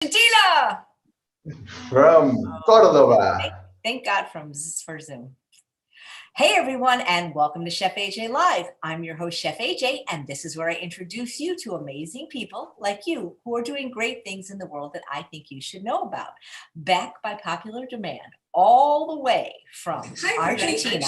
Argentina! From Cordova. Thank God for Zoom. Hey everyone, and welcome to Chef AJ Live. I'm your host, Chef AJ, and this is where I introduce you to amazing people like you who are doing great things in the world that I think you should know about. Back by popular demand, all the way from Argentina,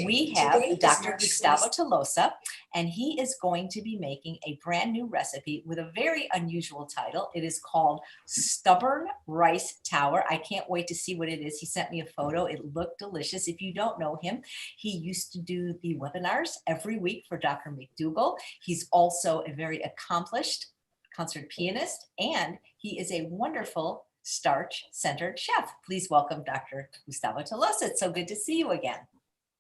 we have Dr. Gustavo Tolosa, and he is going to be making a brand new recipe with a very unusual title. It is called Stubborn Rice Tower. I can't wait to see what it is. He sent me a photo. It looked delicious. If you don't know him, he used to do the webinars every week for Dr. McDougall. He's also a very accomplished concert pianist, and he is a wonderful starch-centered chef. Please welcome Dr. Gustavo Tolosa. It's so good to see you again.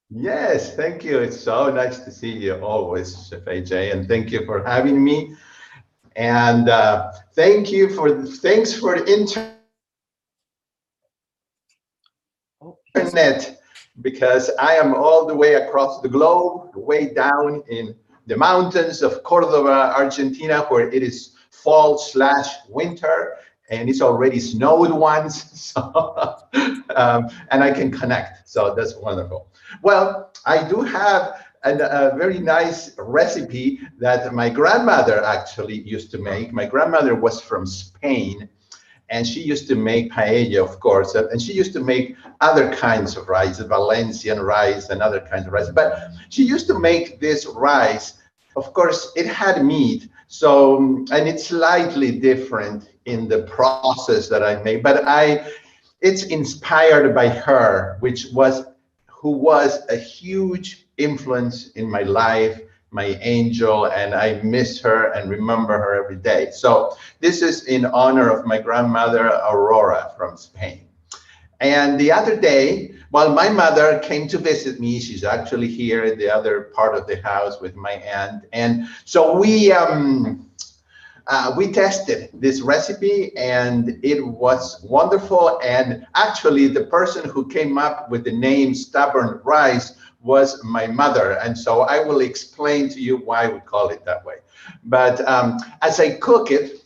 Yes, thank you. It's so nice to see you always, Chef AJ, and thank you for having me. And thanks for the internet, because I am all the way across the globe, way down in the mountains of Cordova, Argentina, where it is fall/winter. And it's already snowed once, so, and I can connect, so that's wonderful. Well, I do have a very nice recipe that my grandmother actually used to make. My grandmother was from Spain, and she used to make paella, of course, and she used to make other kinds of rice, Valencian rice and other kinds of rice. But she used to make this rice, of course, it had meat, so, and it's slightly different in the process that I made, but it's inspired by her, who was a huge influence in my life, my angel, and I miss her and remember her every day. So this is in honor of my grandmother, Aurora from Spain. And the other day, while my mother came to visit me, she's actually here in the other part of the house with my aunt. And so we tested this recipe, and it was wonderful. And actually, the person who came up with the name Stubborn Rice was my mother. And so I will explain to you why we call it that way. But as I cook it,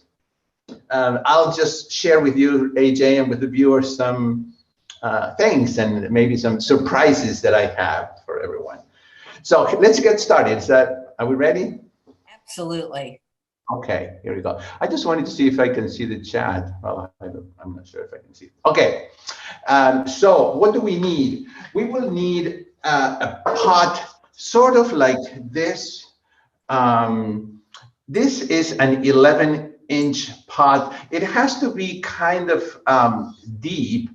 I'll just share with you, AJ, and with the viewers some things and maybe some surprises that I have for everyone. So let's get started. Are we ready? Absolutely. Okay, here we go. I just wanted to see if I can see the chat. Well, I'm not sure if I can see. Okay, so what do we need? We will need a pot, sort of like this. This is an 11-inch pot. It has to be kind of deep.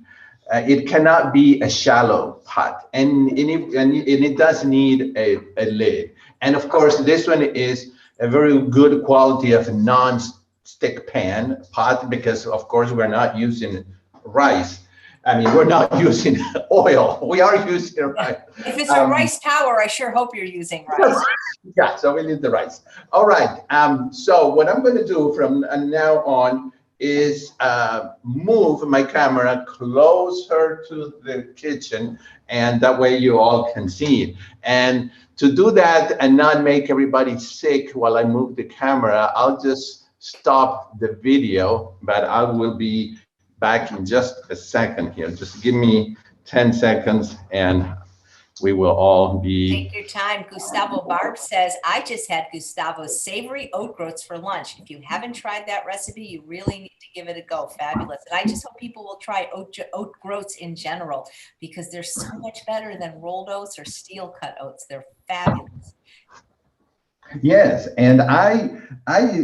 It cannot be a shallow pot, and it does need a lid. And of course, this one is a very good quality of non-stick pan pot, because of course we're not using rice. I mean, we're not using oil. We are using rice. If it's a rice tower, I sure hope you're using rice. Yeah, so we need the rice. All right. So what I'm going to do from now on is move my camera closer to the kitchen, and that way you all can see it. And to do that and not make everybody sick while I move the camera, I'll just stop the video, but I will be back in just a second here. Just give me 10 seconds and we will all be... Take your time. Gustavo Barb says, I just had Gustavo's savory oat groats for lunch. If you haven't tried that recipe, you really need to give it a go. Fabulous. And I just hope people will try oat groats in general, because they're so much better than rolled oats or steel cut oats. They're fabulous. Yes, and I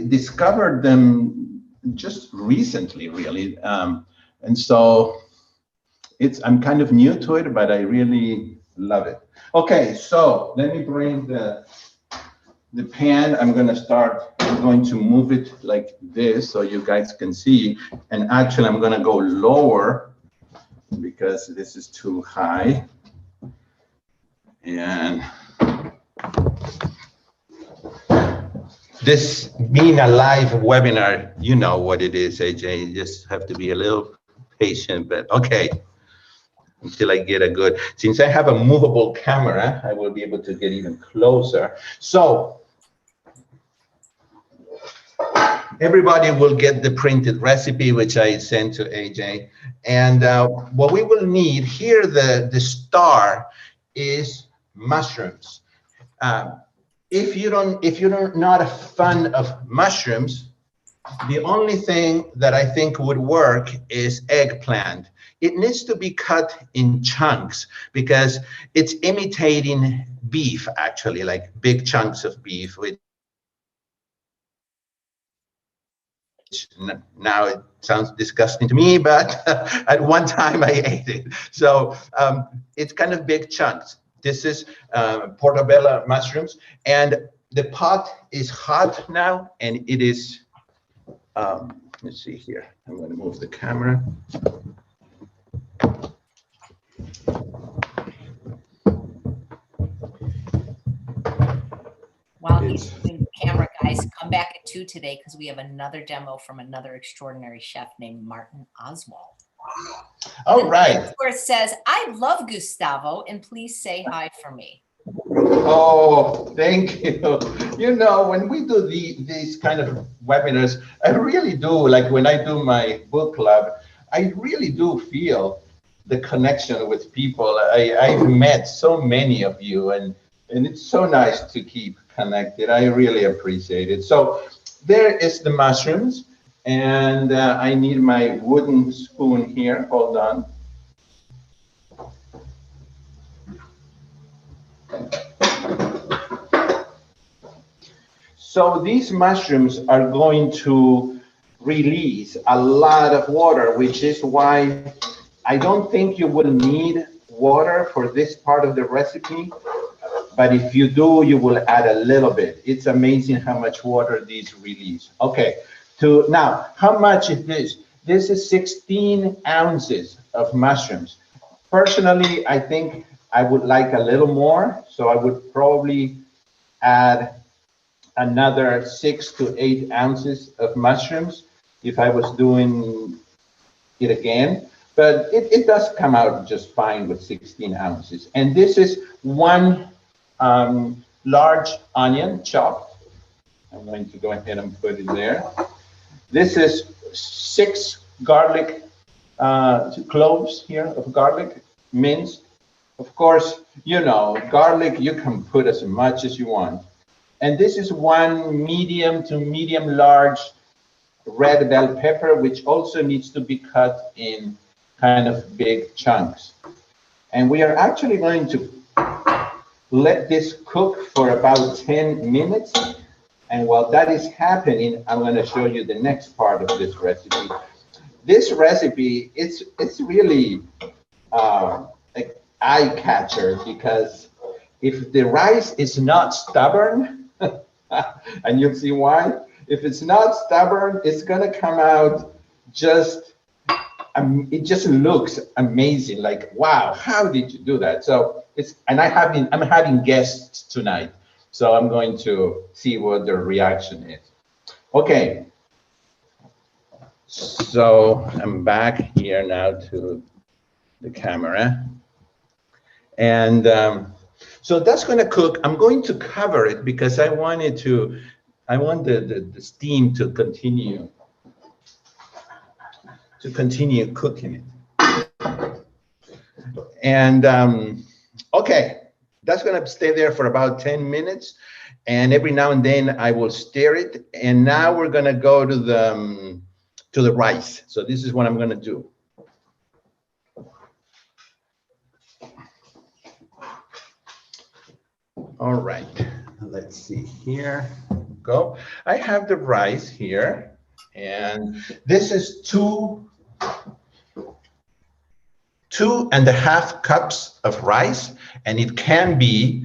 discovered them just recently, really. And so I'm kind of new to it, but I really love it. Okay, so let me bring the pan. I'm going to move it like this so you guys can see. And actually, I'm going to go lower because this is too high. And this being a live webinar, you know what it is, AJ. You just have to be a little patient, but okay. Until I get a good, since I have a movable camera, I will be able to get even closer. So everybody will get the printed recipe, which I sent to AJ. And what we will need here, the star is mushrooms. If you're not a fan of mushrooms, the only thing that I think would work is eggplant. It needs to be cut in chunks because it's imitating beef, actually, like big chunks of beef, which now it sounds disgusting to me, but at one time I ate it. So it's kind of big chunks. This is portobello mushrooms, and the pot is hot now, and it is, let's see here. I'm going to move the camera. While he's doing the camera, guys, come back at 2 today because we have another demo from another extraordinary chef named Martin Oswald. All right. Where it says, I love Gustavo, and please say hi for me. Oh, thank you. You know, when we do these kind of webinars, I really do, like when I do my book club, I really do feel the connection with people. I've met so many of you, and it's so nice to keep connected. I really appreciate it. So there is the mushrooms, and I need my wooden spoon here. Hold on. So these mushrooms are going to release a lot of water, which is why I don't think you will need water for this part of the recipe. But if you do, you will add a little bit. It's amazing how much water these release. Okay, now, how much is this? This is 16 ounces of mushrooms. Personally, I think I would like a little more, so I would probably add another 6 to 8 ounces of mushrooms if I was doing it again. But it does come out just fine with 16 ounces. And this is one large onion chopped. I'm going to go ahead and put it there. This is 6 garlic cloves here of garlic, minced. Of course, you know, garlic, you can put as much as you want. And this is 1 medium to medium large red bell pepper, which also needs to be cut in kind of big chunks. And we are actually going to let this cook for about 10 minutes. And while that is happening, I'm going to show you the next part of this recipe. This recipe, it's really like eye catcher, because if the rice is not stubborn, and you'll see why, if it's not stubborn, it's going to come out just, it just looks amazing. Like, wow, how did you do that? So it's, and I'm having guests tonight, so I'm going to see what their reaction is. Okay, so I'm back here now to the camera, and so that's going to cook. I'm going to cover it because I want the steam to continue cooking it. And okay, that's going to stay there for about 10 minutes. And every now and then I will stir it. And now we're going to go to the rice. So this is what I'm going to do. All right, let's see here. Go. I have the rice here, and this is 2.5 cups of rice, and it can be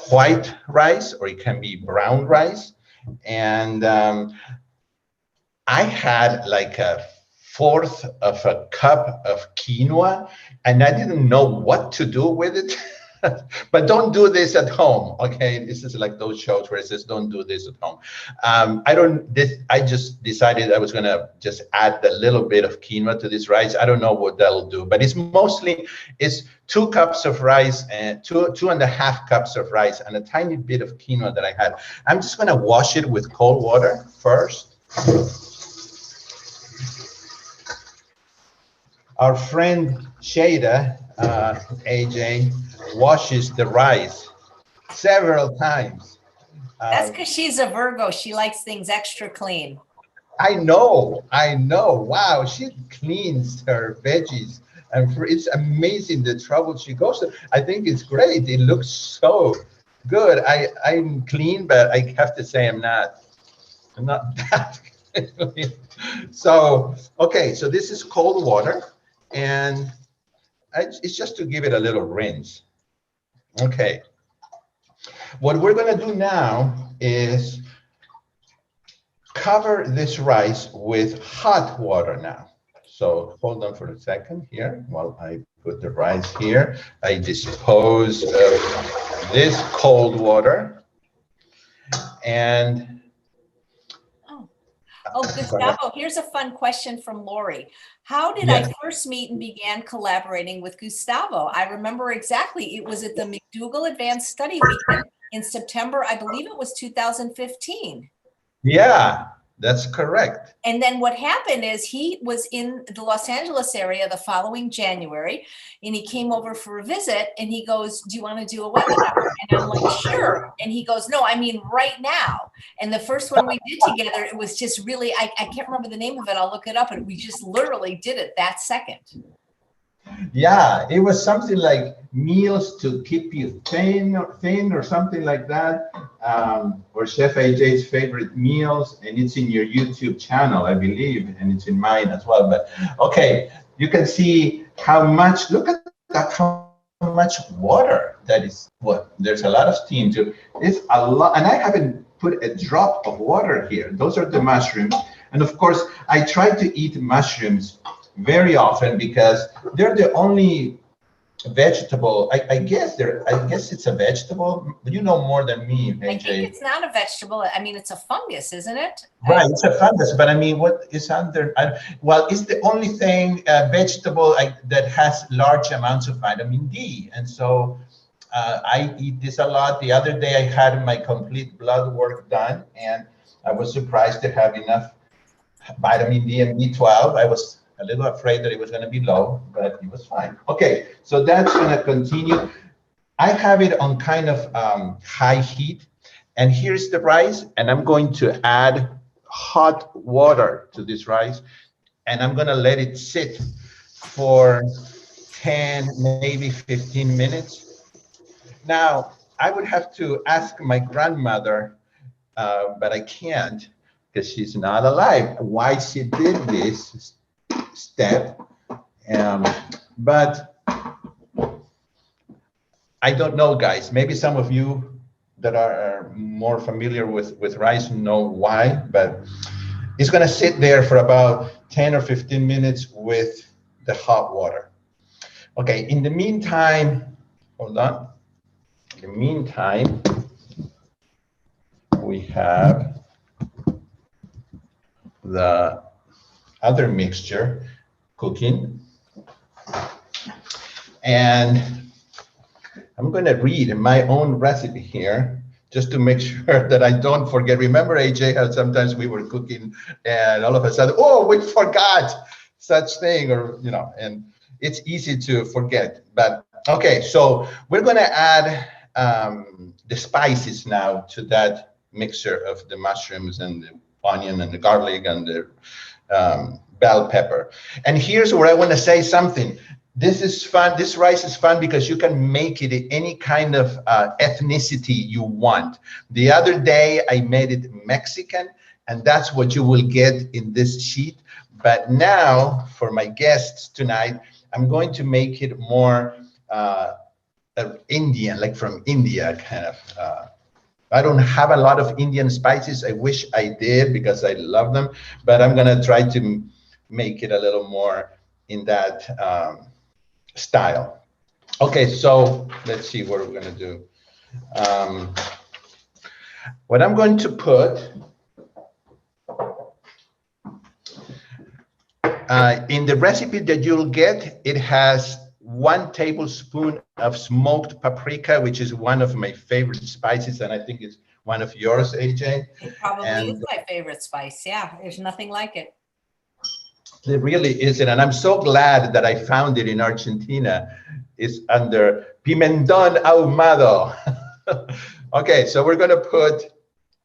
white rice or it can be brown rice. And I had like 1/4 of a cup of quinoa, and I didn't know what to do with it. But don't do this at home, okay? This is like those shows where it says don't do this at home. I just decided I was gonna just add a little bit of quinoa to this rice. I don't know what that'll do, but it's 2 cups of rice and 2.5 cups of rice and a tiny bit of quinoa that I had. I'm just gonna wash it with cold water first. Our friend Shada, AJ, washes the rice several times. That's because she's a Virgo. She likes things extra clean. I know. Wow, she cleans her veggies, and it's amazing the trouble she goes through. I think it's great. It looks so good. I'm clean, but I have to say I'm not that clean. So, okay, so this is cold water, and it's just to give it a little rinse. Okay. What we're gonna do now is cover this rice with hot water now. So hold on for a second here while I put the rice here. I dispose of this cold water, and Oh, Gustavo, here's a fun question from Lori. How did I first meet and began collaborating with Gustavo? I remember exactly. It was at the McDougall Advanced Study Weekend in September, I believe it was 2015. Yeah, that's correct. And then what happened is he was in the Los Angeles area the following January, and he came over for a visit, and he goes, do you want to do a webinar? And I'm like, sure. And he goes, no, I mean right now. And the first one we did together, it was just really, I can't remember the name of it. I'll look it up. And we just literally did it that second. Yeah, it was something like meals to keep you thin or something like that, or Chef AJ's favorite meals, and it's in your YouTube channel, I believe, and it's in mine as well. But okay, you can see how much, look at that, how much water that is. What, there's a lot of steam too. It's a lot, and I haven't put a drop of water here. Those are the mushrooms, and of course, I try to eat mushrooms very often because they're the only vegetable. I guess it's a vegetable, but you know more than me, AJ. I think it's not a vegetable. I mean, it's a fungus, isn't it? Right, it's a fungus, but I mean, what is under? Well, it's the only thing vegetable that has large amounts of vitamin D, and so I eat this a lot. The other day, I had my complete blood work done, and I was surprised to have enough vitamin D and B12. I was a little afraid that it was going to be low, but it was fine. Okay, so that's going to continue. I have it on kind of high heat, and here's the rice, and I'm going to add hot water to this rice, and I'm going to let it sit for 10, maybe 15 minutes. Now, I would have to ask my grandmother, but I can't because she's not alive, why she did this step, but I don't know, guys. Maybe some of you that are more familiar with rice know why, but it's going to sit there for about 10 or 15 minutes with the hot water. Okay, in the meantime, hold on. In the meantime, we have the other mixture cooking, and I'm going to read my own recipe here just to make sure that I don't forget. Remember, AJ, how sometimes we were cooking and all of a sudden, oh, we forgot such thing, or and it's easy to forget. But okay, so we're going to add the spices now to that mixture of the mushrooms and the onion and the garlic and the bell pepper. And here's where I want to say something. This is fun. This rice is fun because you can make it any kind of ethnicity you want. The other day I made it Mexican, and that's what you will get in this sheet. But now for my guests tonight, I'm going to make it more Indian, like from India kind of. I don't have a lot of Indian spices. I wish I did because I love them, but I'm gonna try to make it a little more in that style. Okay, so let's see what we're gonna do. What I'm going to put in the recipe that you'll get, it has 1 tablespoon of smoked paprika, which is one of my favorite spices, and I think it's one of yours, AJ. It probably And is my favorite spice. Yeah, there's nothing like it. it really isn't. And I'm so glad that I found it in Argentina. It's under pimentón ahumado. Okay, so we're going to put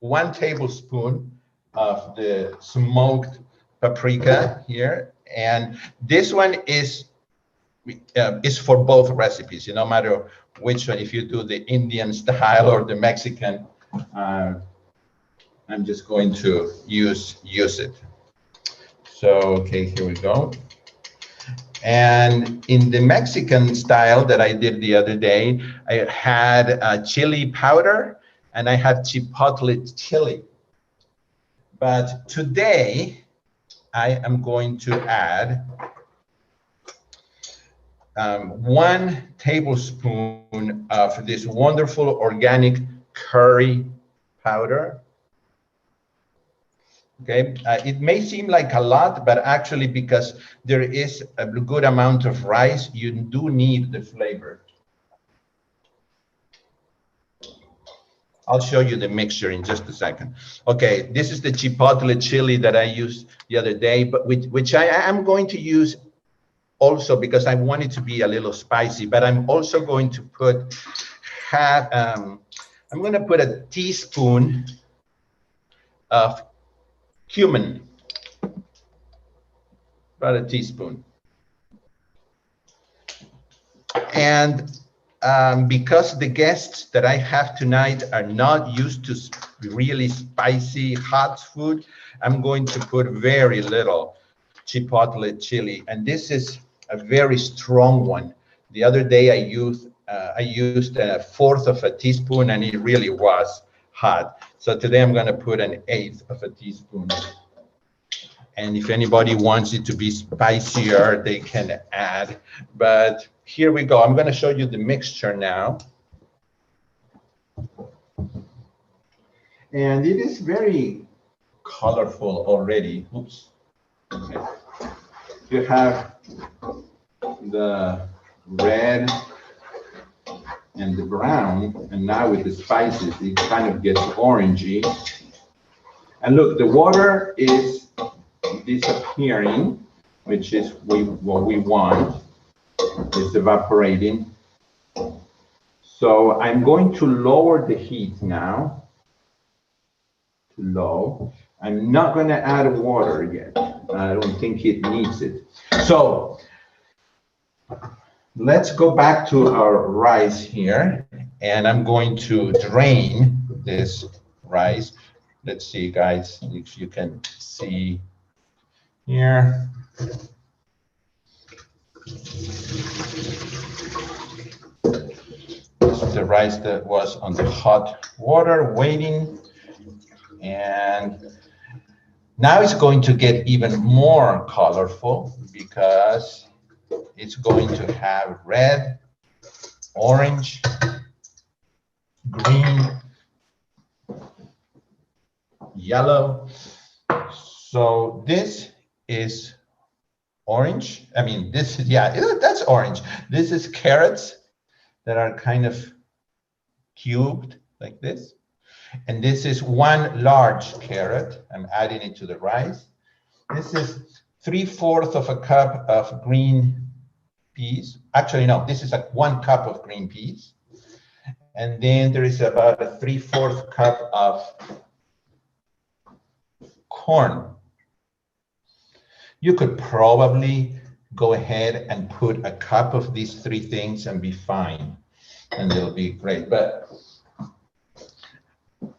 1 tablespoon of the smoked paprika here. And this one is for both recipes, no matter which one. If you do the Indian style or the Mexican, I'm just going to use it. So, okay, here we go. And in the Mexican style that I did the other day, I had chili powder and I had chipotle chili. But today, I am going to add 1 tablespoon of this wonderful organic curry powder. Okay, it may seem like a lot, but actually because there is a good amount of rice, you do need the flavor. I'll show you the mixture in just a second. Okay, this is the chipotle chili that I used the other day, but which I am going to use also because I want it to be a little spicy, but I'm also going to put I'm going to put a teaspoon of cumin, about a teaspoon. And because the guests that I have tonight are not used to really spicy hot food, I'm going to put very little chipotle chili. And this is a very strong one. The other day I used 1/4 of a teaspoon and it really was hot. So today I'm going to put 1/8 of a teaspoon. And if anybody wants it to be spicier, they can add. But here we go. I'm going to show you the mixture now. And it is very colorful already. Oops. Okay. You have the red and the brown, and now with the spices, it kind of gets orangey. And look, the water is disappearing, which is what we want. It's evaporating. So I'm going to lower the heat now to low. I'm not going to add water yet. I don't think it needs it. So let's go back to our rice here, and I'm going to drain this rice. Let's see, guys, if you can see here. This is the rice that was on the hot water waiting, and now it's going to get even more colorful because it's going to have red, orange, green, yellow. So this is orange. I mean, this is, yeah, that's orange. This is carrots that are kind of cubed like this. And this is 1 large carrot. I'm adding it to the rice. This is 3/4 of a cup of green peas. Actually, no, this is like 1 cup of green peas. And then there is about a 3/4 cup of corn. You could probably go ahead and put a cup of these 3 things and be fine, and it'll be great. But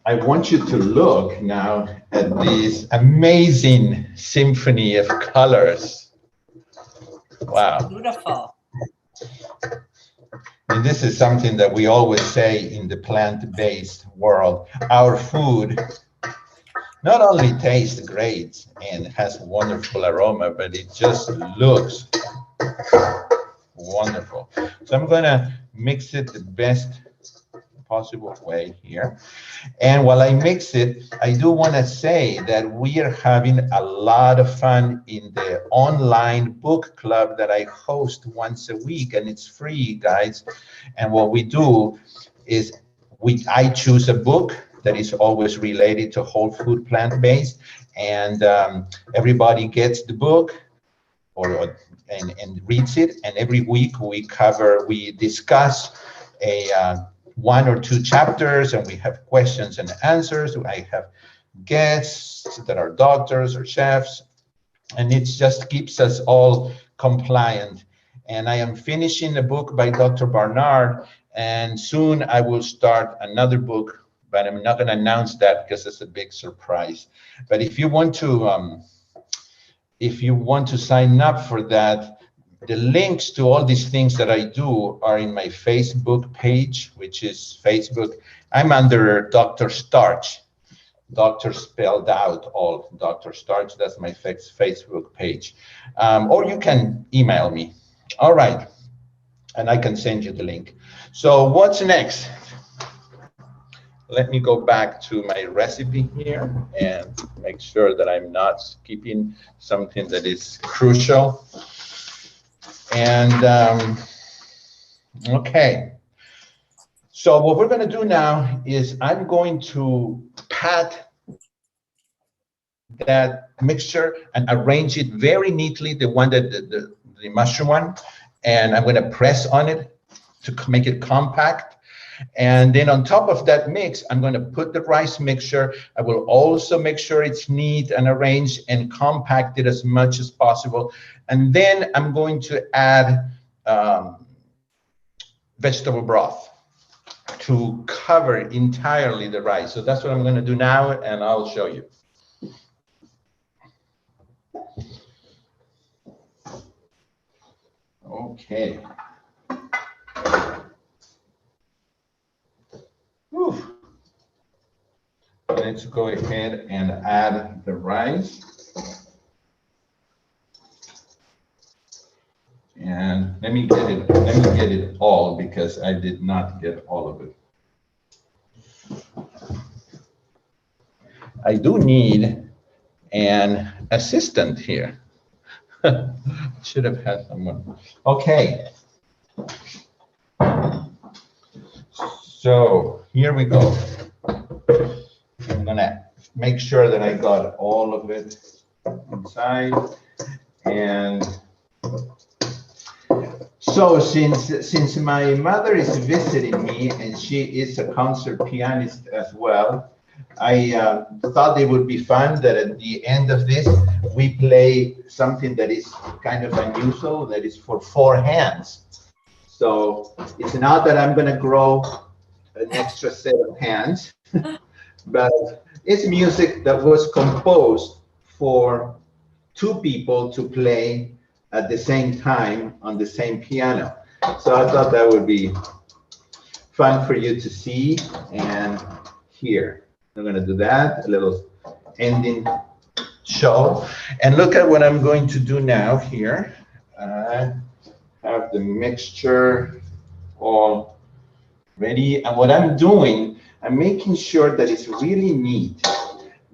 I want you to look now at this amazing symphony of colors. Wow. Beautiful. And this is something that we always say in the plant-based world. Our food not only tastes great and has wonderful aroma, but it just looks wonderful. So I'm going to mix it the best possible way here. And while I mix it, I do want to say that we are having a lot of fun in the online book club that I host once a week, and it's free, guys. And what we do is I choose a book that is always related to whole food, plant-based, and everybody gets the book and reads it. And every week we discuss a 1 or 2 chapters, and we have questions and answers. I have guests that are doctors or chefs, and it just keeps us all compliant. And I am finishing a book by Dr. Barnard, and soon I will start another book, but I'm not going to announce that because it's a big surprise. But if you want to sign up for that, the links to all these things that I do are in my Facebook page, which is Facebook. I'm under Dr. Starch, Doctor spelled out, all Dr. Starch. That's my Facebook page. Or you can email me. All right. And I can send you the link. So what's next? Let me go back to my recipe here and make sure that I'm not skipping something that is crucial. And okay. So what we're going to do now is I'm going to pat that mixture and arrange it very neatly, the one that the mushroom one, and I'm going to press on it to make it compact. And then on top of that mix, I'm going to put the rice mixture. I will also make sure it's neat and arranged and compacted as much as possible. And then I'm going to add vegetable broth to cover entirely the rice. So that's what I'm going to do now, and I'll show you. Okay. Whew. Let's go ahead and add the rice. And let me get it all, because I did not get all of it. I do need an assistant here. Should have had someone. Okay. So here we go. I'm gonna make sure that I got all of it inside. And so since my mother is visiting me and she is a concert pianist as well, I thought it would be fun that at the end of this, we play something that is kind of unusual, that is for 4 hands. So it's not that I'm going to grow an extra set of hands, but it's music that was composed for 2 people to play at the same time on the same piano. So I thought that would be fun for you to see and hear. I'm going to do that, a little ending show. And look at what I'm going to do now here. I have the mixture all ready. And what I'm doing, I'm making sure that it's really neat,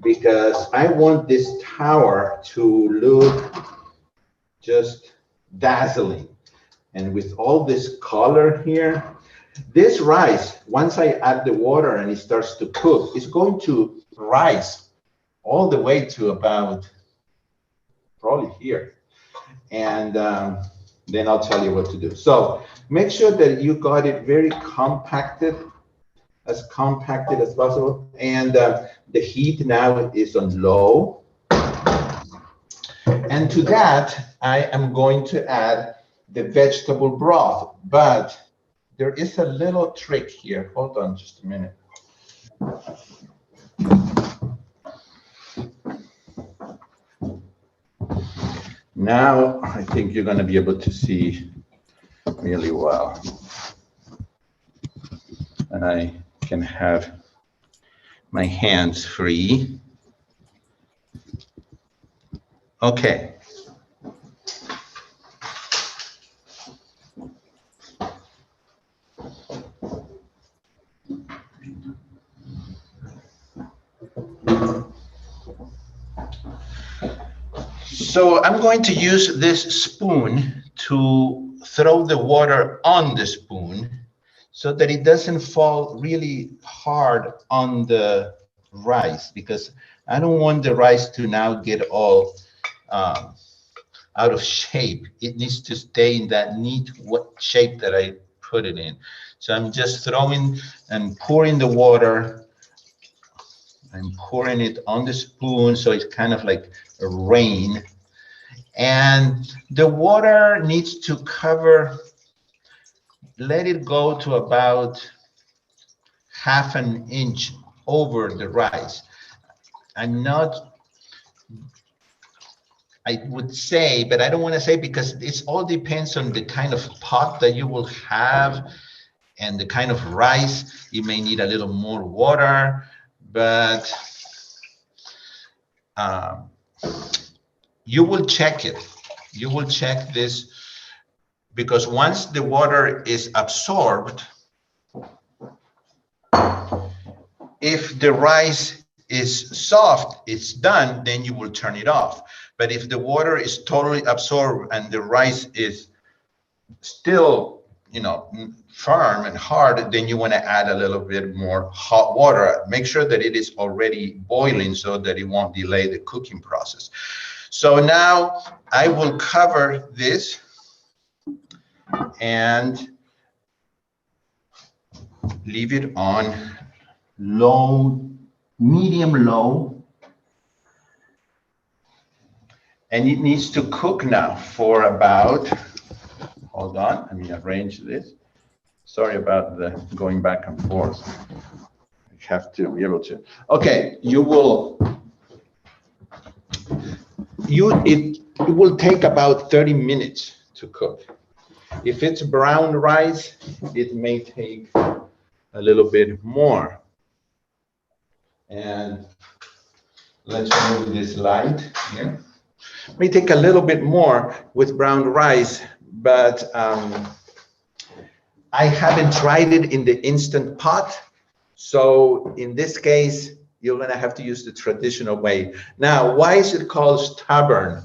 because I want this tower to look just dazzling. And with all this color here, this rice, once I add the water and it starts to cook, it's going to rise all the way to about probably here. And then I'll tell you what to do. So make sure that you got it very compacted as possible. And the heat now is on low. And to that, I am going to add the vegetable broth, but there is a little trick here. Hold on just a minute. Now, I think you're going to be able to see really well. And I can have my hands free. Okay. So I'm going to use this spoon to throw the water on the spoon so that it doesn't fall really hard on the rice, because I don't want the rice to now get all um, out of shape. It needs to stay in that neat shape that I put it in. So I'm just throwing and pouring the water. I'm pouring it on the spoon, so it's kind of like a rain. And the water needs to cover, let it go to about half an inch over the rice. I'm not, I would say, but I don't want to say, because it all depends on the kind of pot that you will have and the kind of rice. You may need a little more water, but um, you will check it. You will check this, because once the water is absorbed, if the rice is soft, it's done, then you will turn it off. But if the water is totally absorbed and the rice is still, firm and hard, then you want to add a little bit more hot water. Make sure that it is already boiling so that it won't delay the cooking process. So now I will cover this and leave it on low, medium low. And it needs to cook now for about, hold on, let me arrange this. Sorry about the going back and forth. I have to be able to. Okay, it will take about 30 minutes to cook. If it's brown rice, it may take a little bit more. And let's move this light here. It may take a little bit more with brown rice, but I haven't tried it in the Instant Pot. So in this case, you're gonna have to use the traditional way. Now, why is it called stubborn?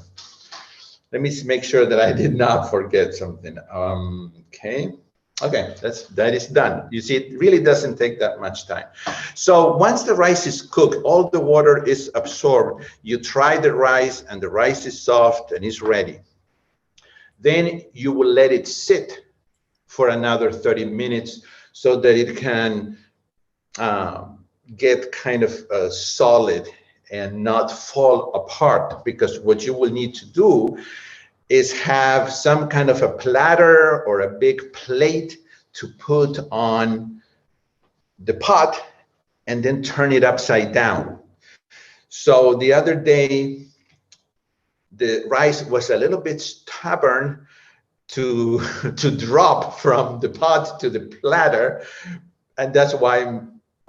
Let me make sure that I did not forget something. Okay, that is done. You see, it really doesn't take that much time. So once the rice is cooked, all the water is absorbed. You try the rice and the rice is soft and it's ready. Then you will let it sit for another 30 minutes so that it can get kind of solid and not fall apart. Because what you will need to do is have some kind of a platter or a big plate to put on the pot and then turn it upside down. So the other day, the rice was a little bit stubborn to drop from the pot to the platter, and that's why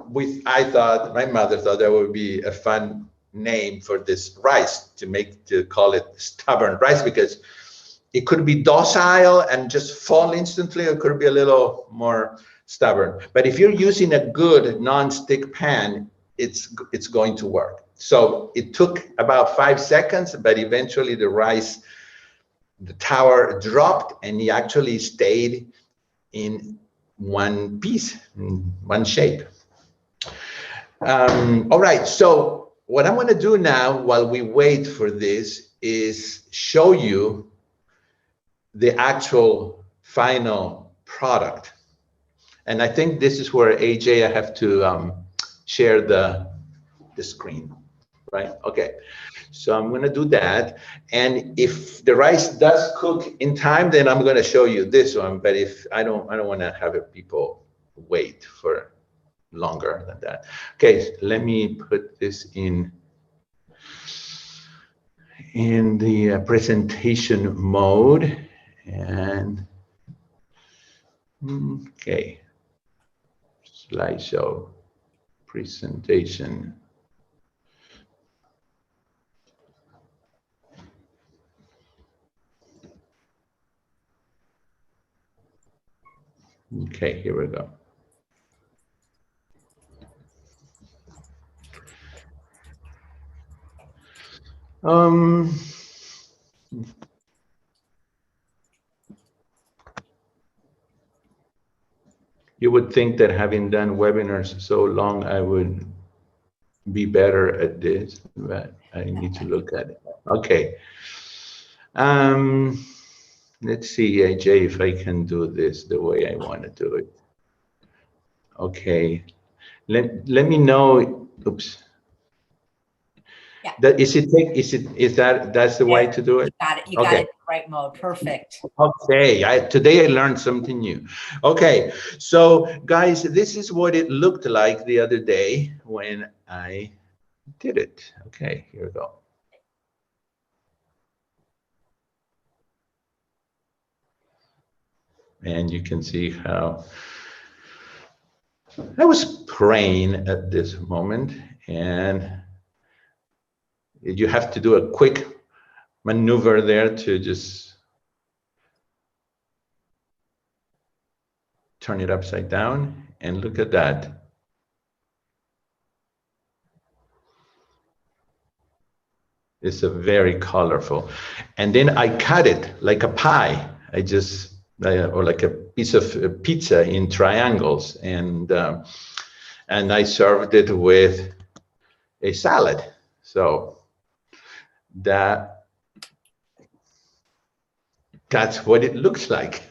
my mother thought that would be a fun name for this rice, to call it stubborn rice, because it could be docile and just fall instantly, or it could be a little more stubborn. But if you're using a good non-stick pan, it's going to work. So it took about 5 seconds, but eventually the tower dropped and it actually stayed in one piece, in one shape. All right, so what I'm gonna do now while we wait for this is show you the actual final product. And I think this is where, AJ, I have to share the screen, right? Okay, so I'm gonna do that. And if the rice does cook in time, then I'm gonna show you this one. But if I don't wanna have people wait for longer than that. Okay, let me put this in the presentation mode. And okay, slideshow presentation. Okay, here we go. You would think that having done webinars so long, I would be better at this, but I need to look at it. Okay. Let's see, AJ, if I can do this the way I want to do it. Okay. Let me know. Oops. Yeah. That's the way to do it? You got it. You got Okay. it in the right mode. Perfect. Okay, today I learned something new. Okay, so guys, this is what it looked like the other day when I did it. Okay, here we go. And you can see how I was praying at this moment, and you have to do a quick maneuver there to just turn it upside down, and look at that. It's a very colorful. And then I cut it like a pie. Or like a piece of pizza in triangles, and I served it with a salad. So that's what it looks like.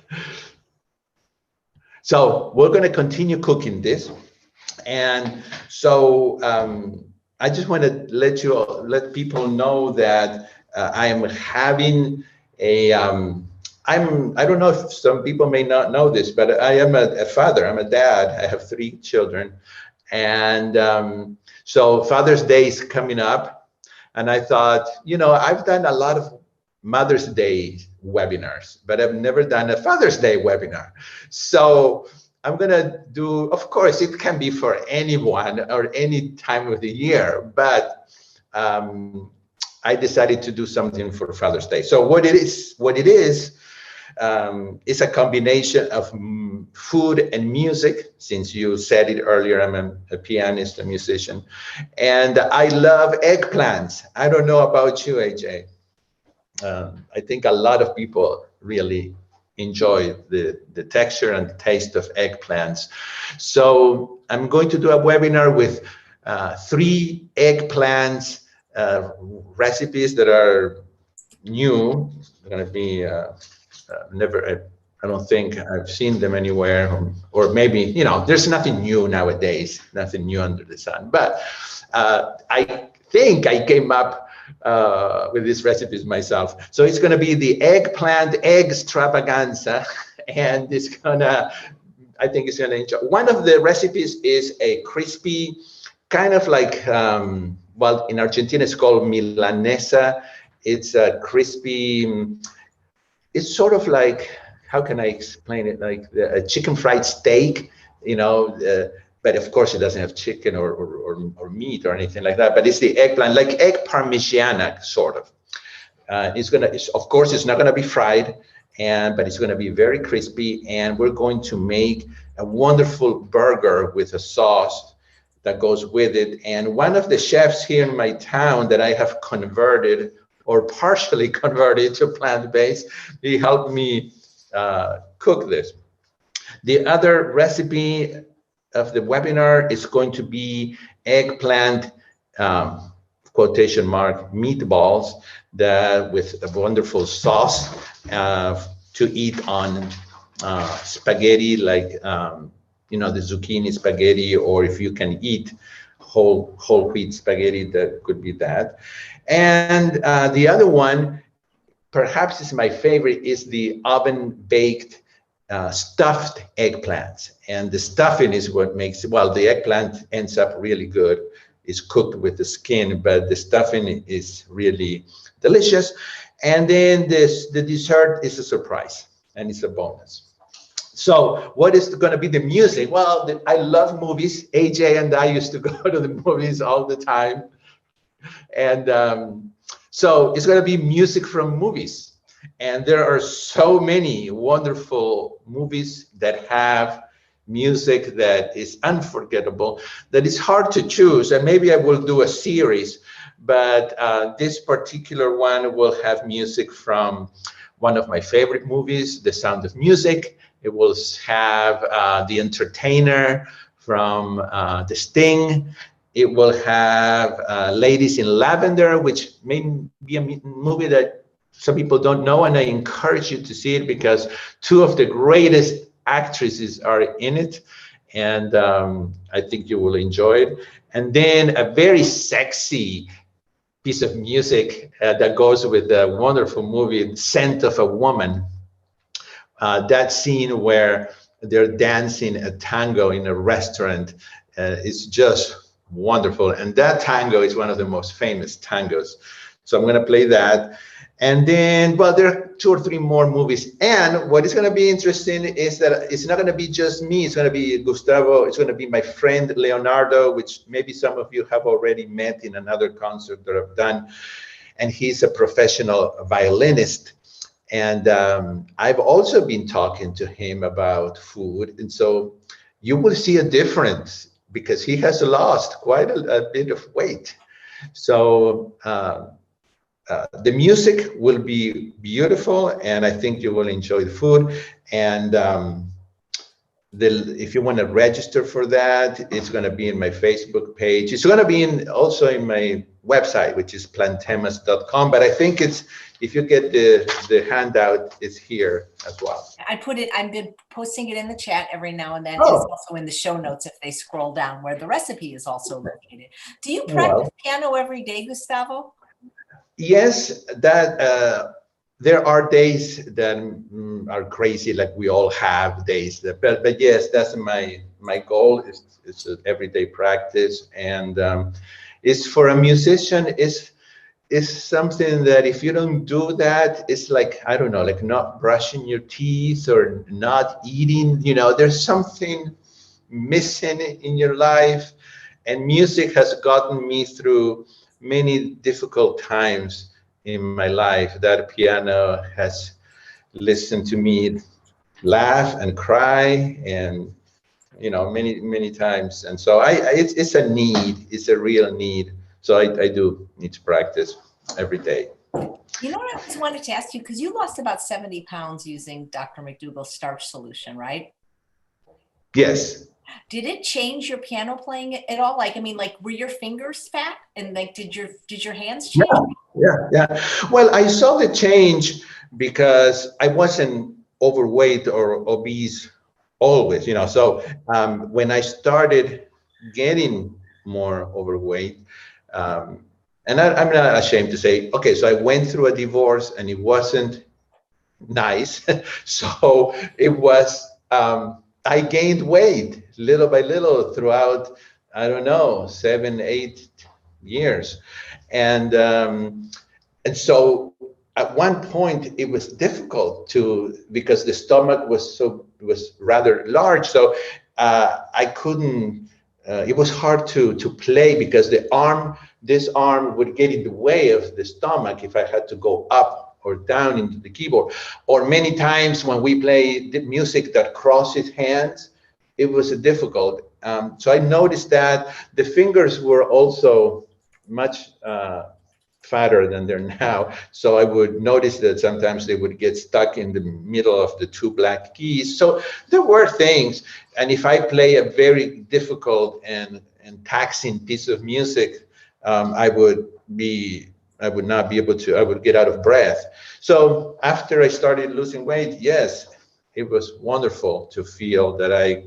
So we're going to continue cooking this, and so I just want to let people know that I am having a I don't know if some people may not know this, but I am a father. I'm a dad. I have 3 children. And so Father's Day is coming up. And I thought, I've done a lot of Mother's Day webinars, but I've never done a Father's Day webinar. So I'm going to do, of course, it can be for anyone or any time of the year, but I decided to do something for Father's Day. So what it is a combination of food and music. Since you said it earlier, I'm a pianist, a musician, and I love eggplants. I don't know about you, AJ. I think a lot of people really enjoy the texture and the taste of eggplants. So I'm going to do a webinar with 3 eggplants recipes that are new. They're going to be I don't think I've seen them anywhere, or maybe, there's nothing new nowadays, nothing new under the sun. But I think I came up with these recipes myself. So it's going to be the eggplant egg extravaganza, and I think it's going to enjoy. One of the recipes is a crispy, kind of like, well, in Argentina it's called Milanesa. It's a crispy, it's sort of like, how can I explain it? Like a chicken fried steak, but of course it doesn't have chicken or meat or anything like that. But it's the eggplant, like egg parmigiana, sort of. Of course, it's not gonna be fried, but it's gonna be very crispy. And we're going to make a wonderful burger with a sauce that goes with it. And one of the chefs here in my town that I have converted, or partially converted to plant-based, he helped me cook this. The other recipe of the webinar is going to be eggplant, quotation mark, meatballs with a wonderful sauce to eat on spaghetti, like the zucchini spaghetti, or if you can eat whole wheat spaghetti, that could be that. And the other one, perhaps is my favorite, is the oven baked stuffed eggplants. And the stuffing is what makes it, well, the eggplant ends up really good. It's cooked with the skin, but the stuffing is really delicious. And then the dessert is a surprise, and it's a bonus. So what is going to be the music? Well, I love movies. AJ and I used to go to the movies all the time. And so it's going to be music from movies. And there are so many wonderful movies that have music that is unforgettable, that is hard to choose. And maybe I will do a series, but this particular one will have music from one of my favorite movies, The Sound of Music. It will have The Entertainer from The Sting. It will have Ladies in Lavender, which may be a movie that some people don't know, and I encourage you to see it because two of the greatest actresses are in it, and I think you will enjoy it. And then a very sexy piece of music that goes with the wonderful movie Scent of a Woman. That scene where they're dancing a tango in a restaurant is just wonderful. And that tango is one of the most famous tangos. So I'm going to play that. And then, well, there are 2 or 3 more movies. And what is going to be interesting is that it's not going to be just me. It's going to be Gustavo. It's going to be my friend Leonardo, which maybe some of you have already met in another concert that I've done. And he's a professional violinist. And I've also been talking to him about food. And so you will see a difference because he has lost quite a bit of weight. So the music will be beautiful, and I think you will enjoy the food. And if you want to register for that, it's going to be in my Facebook page. It's going to be also in my website, which is plantemas.com. But I think if you get the handout, it's here as well. I've been posting it in the chat every now and then. It's also in the show notes if they scroll down, where the recipe is also located. Do you practice piano every day, Gustavo? Yes, that there are days that are crazy, like we all have days. But yes, that's my goal. It's an everyday practice, and it's for a musician. Is something that if you don't do that, it's like, I don't know, like not brushing your teeth or not eating. You know, there's something missing in your life, and music has gotten me through many difficult times in my life. That piano has listened to me laugh and cry, and many times. And so it's a need. It's a real need. So I do need to practice every day. You know what I just wanted to ask you, because you lost about 70 pounds using Dr. McDougall's starch solution, right? Yes. Did it change your piano playing at all? Like, I mean, like, were your fingers fat, and like, did your hands change? Yeah. Well, I saw the change because I wasn't overweight or obese always, So when I started getting more overweight, and I'm not ashamed to say, okay, so I went through a divorce and it wasn't nice. So it was, I gained weight little by little throughout, I don't know, 7, 8 years. And so at one point it was difficult because the stomach was rather large. So I couldn't, it was hard to play because this arm would get in the way of the stomach if I had to go up or down into the keyboard. Or many times when we play the music that crosses hands, it was difficult. So I noticed that the fingers were also much fatter than they're now. So I would notice that sometimes they would get stuck in the middle of the 2 black keys. So there were things. And if I play a very difficult and taxing piece of music, I would not be able to, I would get out of breath. So after I started losing weight, yes, it was wonderful to feel that I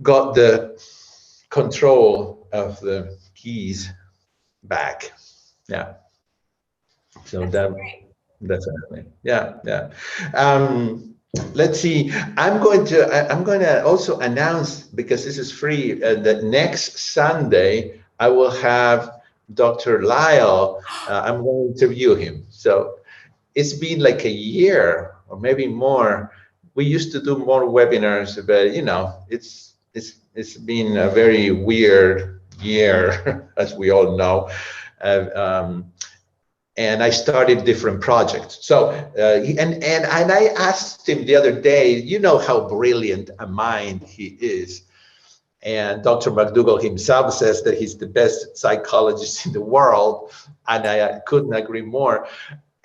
got the control of the keys back. Yeah. So that's happening. Yeah. Let's see. I'm going to also announce, because this is free, that next Sunday I will have Dr. Lyle. I'm going to interview him. So it's been like a year or maybe more. We used to do more webinars, but it's been a very weird year, as we all know. And I started different projects. So, and I asked him the other day, how brilliant a mind he is. And Dr. McDougall himself says that he's the best psychologist in the world. And I couldn't agree more.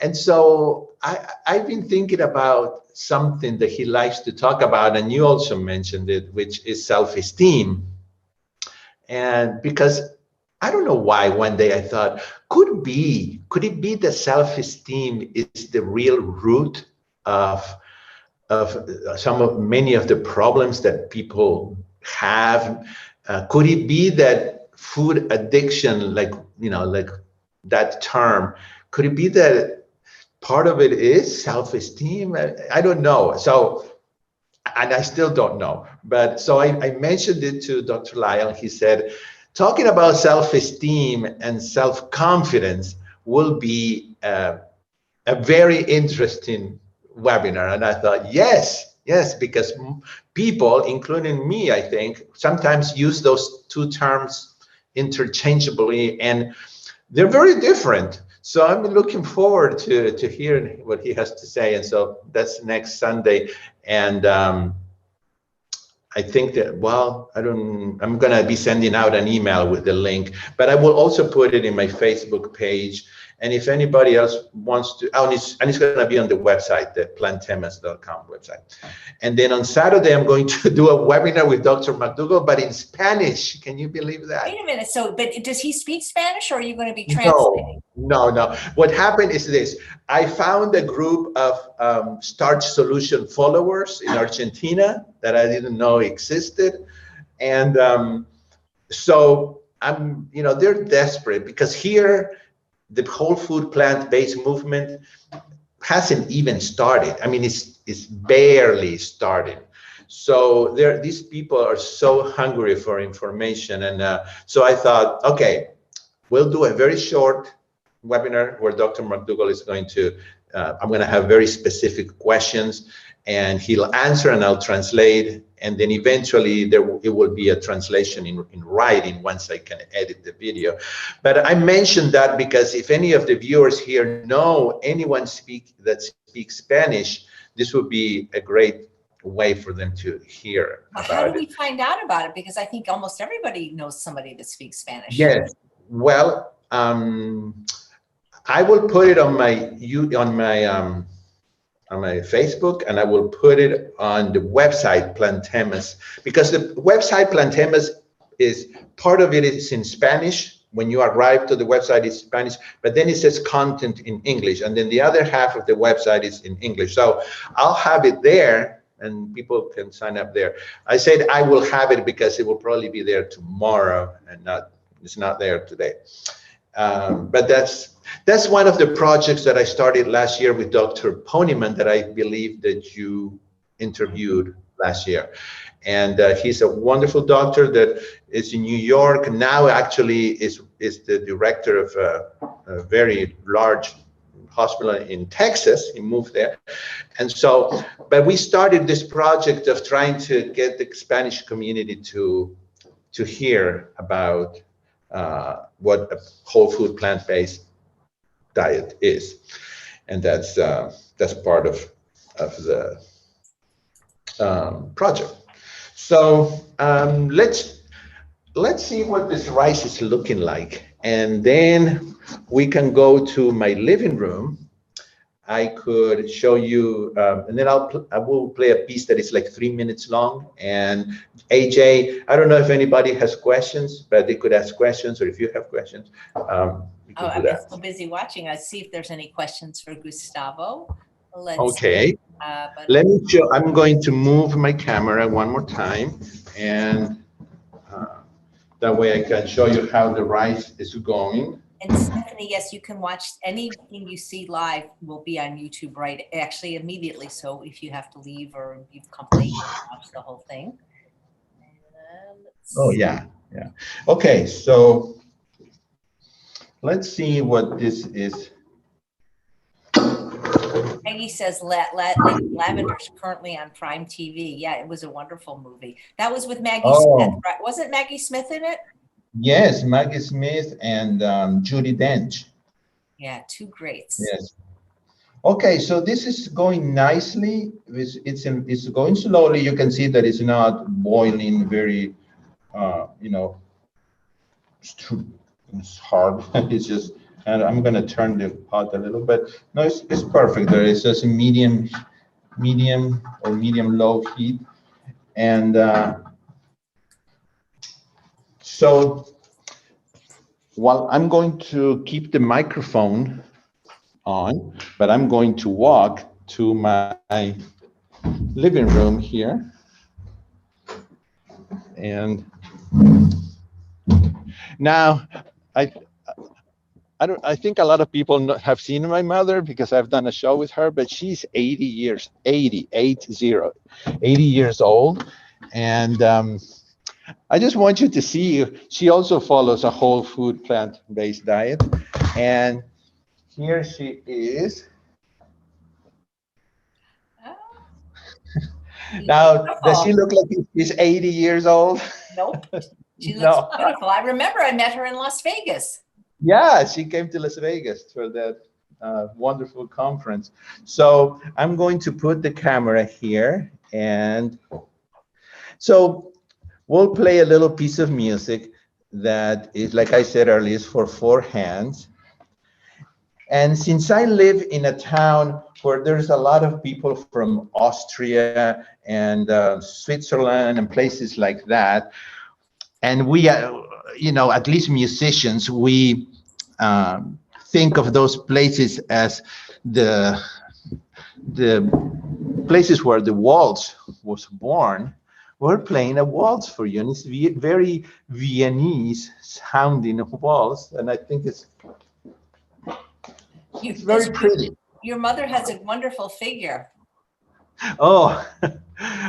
And so I've been thinking about something that he likes to talk about, and you also mentioned it, which is self-esteem. And because I don't know why, one day I thought, could it be that self-esteem is the real root of many of the problems that people have? Could it be that food addiction, like that term, could it be that part of it is self-esteem? I don't know. So, and I still don't know. But so I mentioned it to Dr. Lyle. He said, talking about self-esteem and self-confidence will be a very interesting webinar. And I thought, yes, because people, including me, I think, sometimes use those two terms interchangeably, and they're very different. So I'm looking forward to hearing what he has to say. And so that's next Sunday. And I think that, well, I'm going to be sending out an email with the link, but I will also put it in my Facebook page. And if anybody else wants to, it's going to be on the website, the plantemas.com website. And then on Saturday, I'm going to do a webinar with Dr. McDougall, but in Spanish. Can you believe that? Wait a minute. So, but does he speak Spanish, or are you going to be translating? No. What happened is this. I found a group of Starch Solution followers in Argentina that I didn't know existed. And so they're desperate because here, the whole food plant-based movement hasn't even started. I mean, it's barely starting. So these people are so hungry for information. And so I thought, okay, we'll do a very short webinar where Dr. McDougall is going to, I'm going to have very specific questions, and he'll answer and I'll translate. And then eventually it will be a translation in writing once I can edit the video. But I mentioned that because if any of the viewers here know anyone that speaks Spanish, this would be a great way for them to hear about it. How do we find out about it? Because I think almost everybody knows somebody that speaks Spanish. Yes. Well, I will put it on my Facebook, and I will put it on the website Plantemas, because the website Plantemas is part of it is in Spanish. When you arrive to the website, it's Spanish, but then it says content in English, and then the other half of the website is in English. So I'll have it there, and people can sign up there. I said I will have it because it will probably be there tomorrow, and it's not there today. But that's one of the projects that I started last year with Dr. Ponyman that I believe that you interviewed last year. And he's a wonderful doctor that is in New York. Now actually is the director of a very large hospital in Texas. He moved there. And so, but we started this project of trying to get the Spanish community to hear about what a whole food plant-based diet is, and that's part of the project. So let's see what this rice is looking like, and then we can go to my living room. I could show you, and then I will play a piece that is like 3 minutes long. And AJ, I don't know if anybody has questions, but they could ask questions, or if you have questions, I'm so busy watching. I see if there's any questions for Gustavo. Okay. Let me show. I'm going to move my camera one more time, and that way I can show you how the rice is going. And Stephanie, yes, you can watch anything you see live will be on YouTube, right? Actually, immediately. So if you have to leave or you've come late, you can watch the whole thing. Oh yeah. Okay, so let's see what this is. Maggie says Lavender's currently on Prime TV. Yeah, it was a wonderful movie. That was with Maggie Smith, right? Wasn't Maggie Smith in it? Yes, Maggie Smith and Judi Dench. Yeah, two greats. Yes. Okay, so this is going nicely. It's going slowly. You can see that it's not boiling very, it's hard. It's just And I'm gonna turn the pot a little bit. No, it's perfect. There is just a medium or medium low heat. And so while I'm going to keep the microphone on, but I'm going to walk to my living room here. And now I think a lot of people have seen my mother because I've done a show with her, but she's 80 years old. And I just want you to see, she also follows a whole food plant-based diet. And here she is. Now, does she look like she's 80 years old? Nope. She looks No. beautiful. I remember I met her in Las Vegas. Yeah, she came to Las Vegas for that wonderful conference. So I'm going to put the camera here. And so we'll play a little piece of music that is, like I said earlier, is for 4 hands. And since I live in a town where there's a lot of people from Austria and Switzerland and places like that, and we, at least musicians, we think of those places as the places where the waltz was born. We're playing a waltz for you, and it's very Viennese sounding waltz, and I think it's very pretty. Your mother has a wonderful figure. Oh,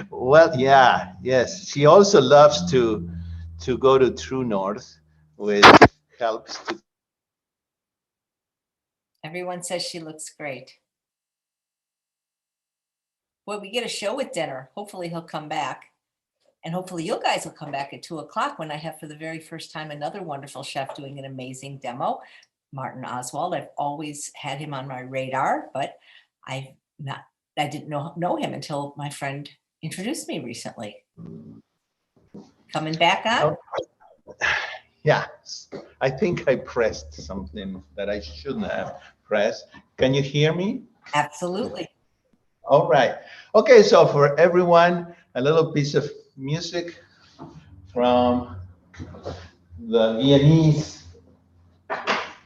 well, yeah, yes. She also loves to go to True North, which helps to. Everyone says she looks great. Well, we get a show at dinner. Hopefully he'll come back. And hopefully you guys will come back at 2:00 when I have for the very first time another wonderful chef doing an amazing demo. Martin Oswald. I've always had him on my radar, but I didn't know him until my friend introduced me recently. Coming back on? Yeah, I think I pressed something that I shouldn't have pressed. Can you hear me? Absolutely. All right. Okay, so for everyone, a little piece of music from the Viennese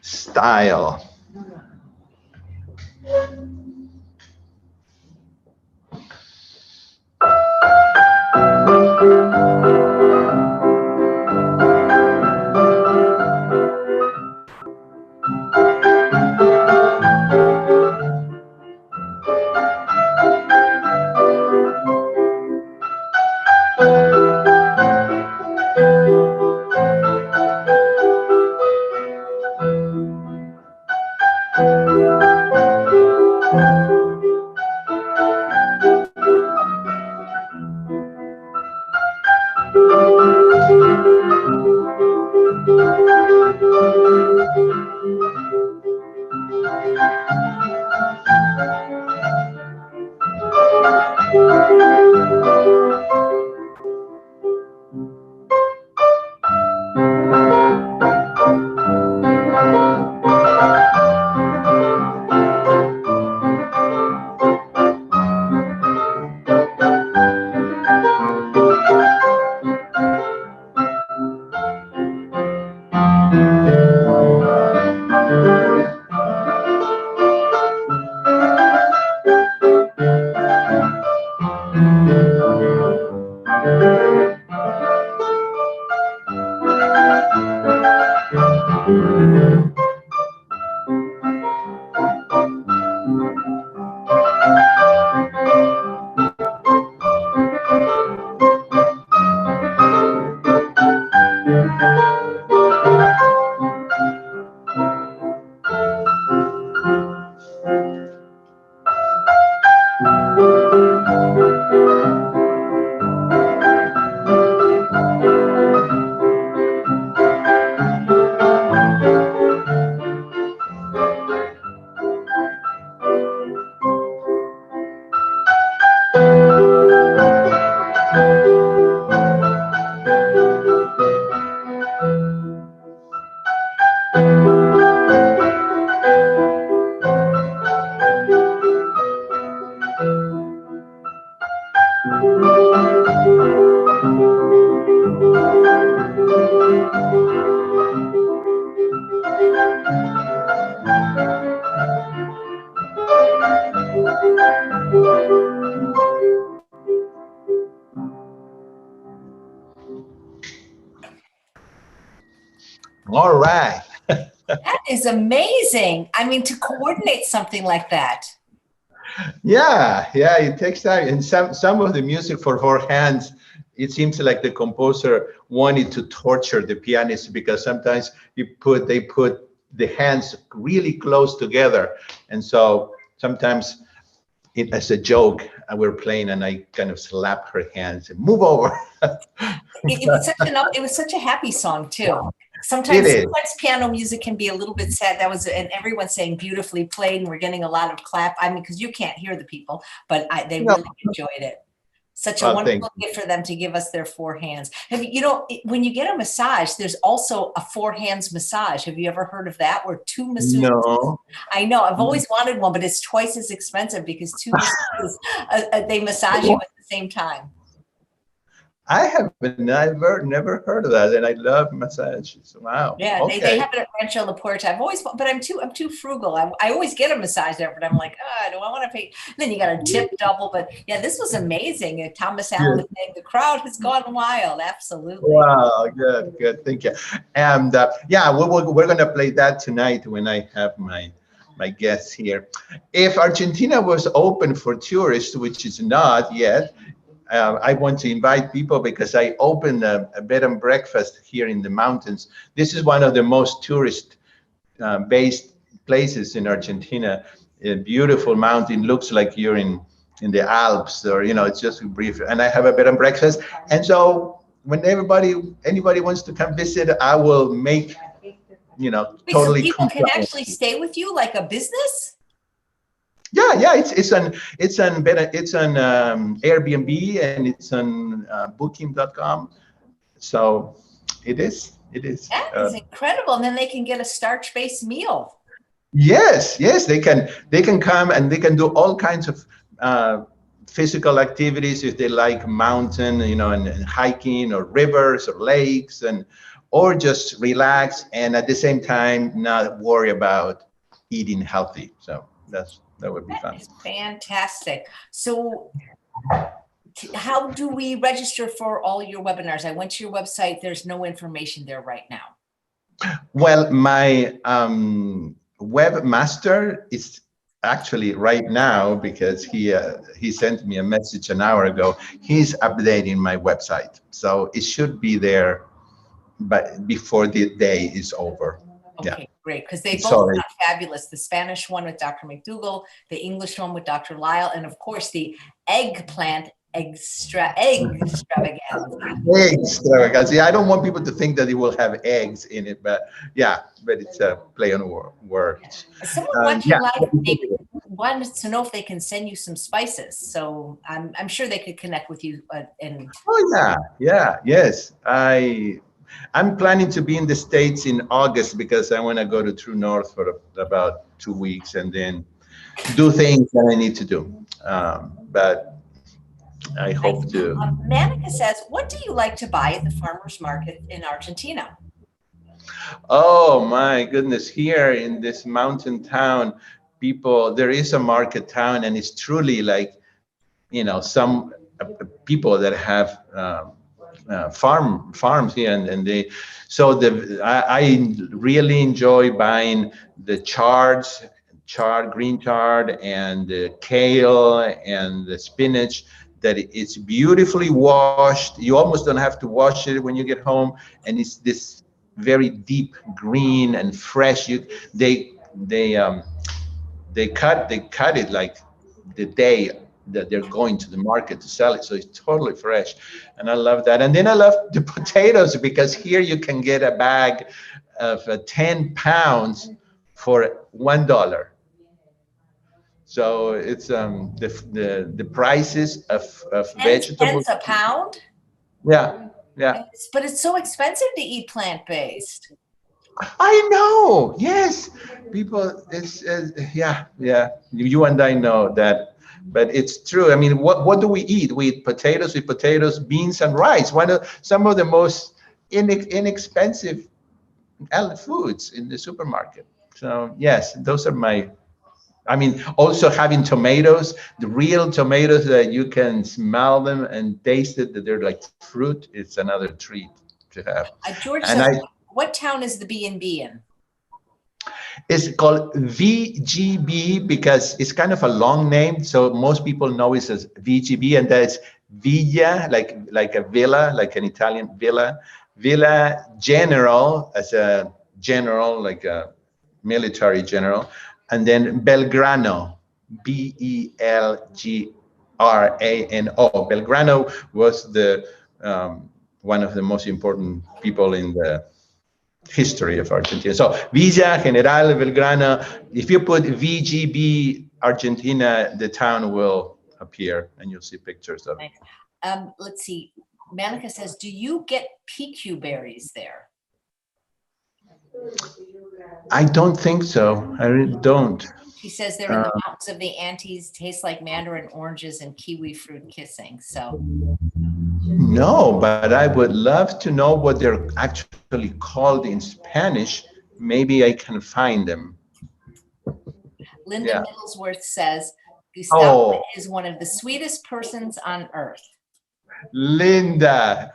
style. All right. That is amazing. I mean, to coordinate something like that. Yeah, yeah, it takes time. And some of the music for four hands, it seems like the composer wanted to torture the pianist because sometimes they put the hands really close together. And so sometimes as a joke, we're playing and I kind of slap her hands and move over. It was such a happy song too. It is. Sometimes piano music can be a little bit sad. And everyone's saying beautifully played, and we're getting a lot of clap. I mean, because you can't hear the people, but they No. really enjoyed it. Such a Well, wonderful gift for them to give us their four hands. When you get a massage, there's also a four hands massage. Have you ever heard of that? Where two masseuses. No. I know. I've always wanted one, but it's twice as expensive because two masseuses they massage you at the same time. I have never heard of that, and I love massages. Wow. Yeah, Okay. they have it at Rancho La Puerta. I'm too frugal. I always get a massage there, but I'm like, do I want to pay? Then you got to tip double. But yeah, this was amazing. Thomas Allen was saying the crowd has gone wild. Absolutely. Wow, good. Thank you. And yeah, we're gonna play that tonight when I have my guests here. If Argentina was open for tourists, which is not yet, I want to invite people because I opened a bed and breakfast here in the mountains. This is one of the most tourist-based places in Argentina. A beautiful mountain, looks like you're in the Alps, or it's just brief. And I have a bed and breakfast, and so when anybody wants to come visit, I will make totally. So people can actually stay with you like a business. Yeah, it's on Airbnb and it's on Booking.com. So it is. That is incredible, and then they can get a starch-based meal. Yes, they can come and they can do all kinds of physical activities if they like mountain, and hiking or rivers or lakes, or just relax and at the same time not worry about eating healthy. So that would be fun. That is fantastic. So how do we register for all your webinars? I went to your website. There's no information there right now. Well, my webmaster is actually right now, because he sent me a message an hour ago. He's updating my website, so it should be there, but before the day is over. Okay, yeah. Great, because they both sound fabulous. The Spanish one with Dr. McDougall, the English one with Dr. Lyle, and of course the eggplant extravaganza. Extravaganza. I don't want people to think that it will have eggs in it, but it's a play on words. Someone wanted to know if they can send you some spices, so I'm sure they could connect with you. Yes. I'm planning to be in the States in August because I want to go to True North for about 2 weeks and then do things that I need to do. But I hope to. Manica says, what do you like to buy at the farmer's market in Argentina? Oh my goodness, here in this mountain town, there is a market town, and it's truly like, some people that have farms here, and I really enjoy buying the green chard and the kale and the spinach, that it's beautifully washed. You almost don't have to wash it when you get home, and it's this very deep green and fresh. They cut it like the day that they're going to the market to sell it, so it's totally fresh, and I love that. And then I love the potatoes, because here you can get a bag of 10 pounds for $1. So it's the prices of vegetables. 10 cents a pound? Yeah. But it's so expensive to eat plant-based. I know. Yes, people. It's You and I know that but it's true. I mean, what do we eat? We eat potatoes with potatoes, beans, and rice. Some of the most inexpensive foods in the supermarket. So yes, those are my. I mean, also having tomatoes, the real tomatoes that you can smell them and taste it, that they're like fruit. It's another treat to have. George And says, what town is the B&B in? it's called VGB because it's kind of a long name. So most people know it as VGB, and that's Villa, like a villa, like an Italian villa. Villa General, as a general, like a military general. And then Belgrano, Belgrano. Belgrano was the one of the most important people in the history of Argentina. So Villa General Belgrano, if you put VGB Argentina, the town will appear and you'll see pictures of it. Let's see. Monica says, do you get PQ berries there? I don't think so. I really don't. She says they're in the mountains of the Andes, taste like mandarin oranges and kiwi fruit kissing. So no, but I would love to know what they're actually called in Spanish. Maybe I can find them. Linda Middlesworth says, Gustavo is one of the sweetest persons on earth. Linda,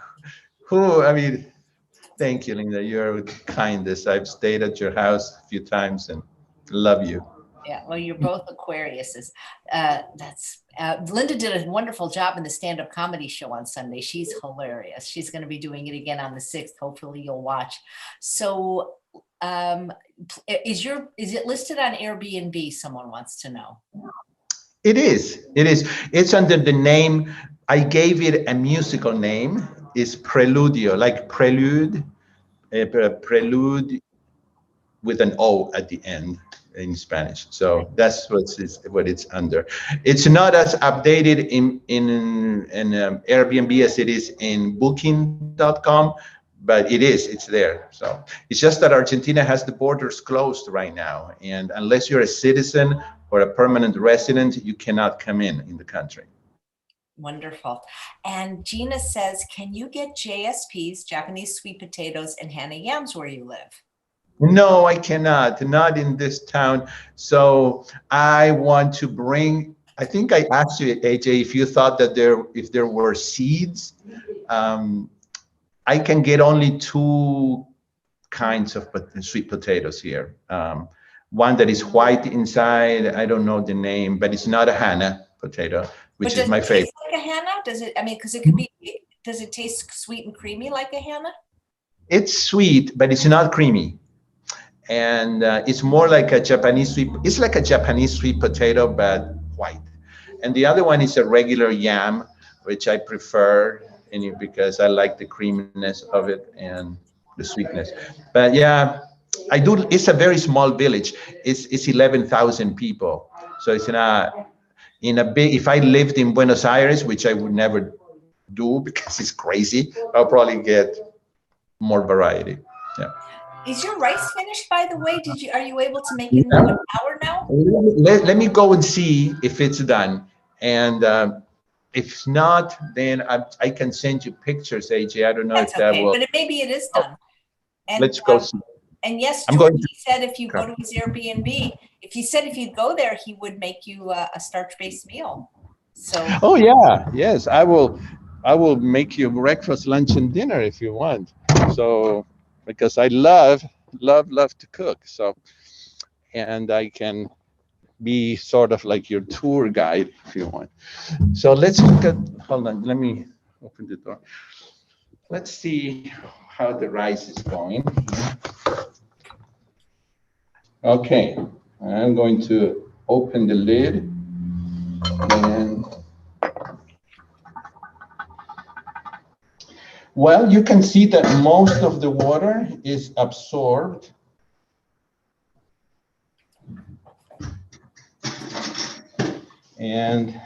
thank you, Linda. You're the kindest. I've stayed at your house a few times and love you. Yeah, well, you're both Aquariuses. Linda did a wonderful job in the stand-up comedy show on Sunday. She's hilarious. She's going to be doing it again on the 6th. Hopefully you'll watch. So is it listed on Airbnb? Someone wants to know. It is. It's under the name. I gave it a musical name. It's Preludio, like prelude, prelude with an O at the end in Spanish. So that's what it's under. It's not as updated in Airbnb as it is in Booking.com, but it's there. So it's just that Argentina has the borders closed right now, and unless you're a citizen or a permanent resident, you cannot come in the country. Wonderful. And Gina says, can you get JSPs, Japanese sweet potatoes, and Hana yams where you live? No, I cannot, not in this town. So I want to bring, I think I asked you, AJ, if you thought that if there were seeds. I can get only 2 kinds of sweet potatoes here. One that is white inside, I don't know the name, but it's not a Hana potato, which is my favorite. Does it taste like a Hana? Does it, because it could be, does it taste sweet and creamy like a Hana? It's sweet, but it's not creamy. And it's more like a Japanese sweet, it's like a Japanese sweet potato, but white. And the other one is a regular yam, which I prefer because I like the creaminess of it and the sweetness. But yeah, I do, it's a very small village. It's 11,000 people. So it's in a big, if I lived in Buenos Aires, which I would never do because it's crazy, I'll probably get more variety. Yeah. Is your rice finished, by the way? Are you able to make it in 1 hour now? Let me go and see if it's done. And if not, then I can send you pictures, AJ. I don't know if that will. But maybe it is done. And, let's go see. And yes, George, he said if you go to his Airbnb, if you go there, he would make you a starch-based meal. So. Oh yeah, yes, I will make you breakfast, lunch, and dinner if you want. So because I love to cook. So, and I can be sort of like your tour guide if you want. So let's look at, hold on, let me open the door. Let's see how the rice is going. Okay, I'm going to open the lid and well, you can see that most of the water is absorbed. And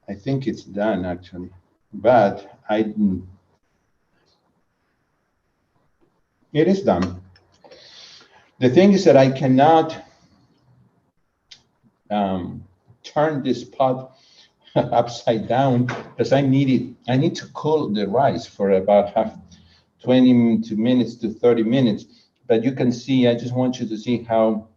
I think it's done actually, but it is done. The thing is that I cannot turned this pot upside down because I need to cool the rice for about 20 minutes to 30 minutes. But you can see, I just want you to see how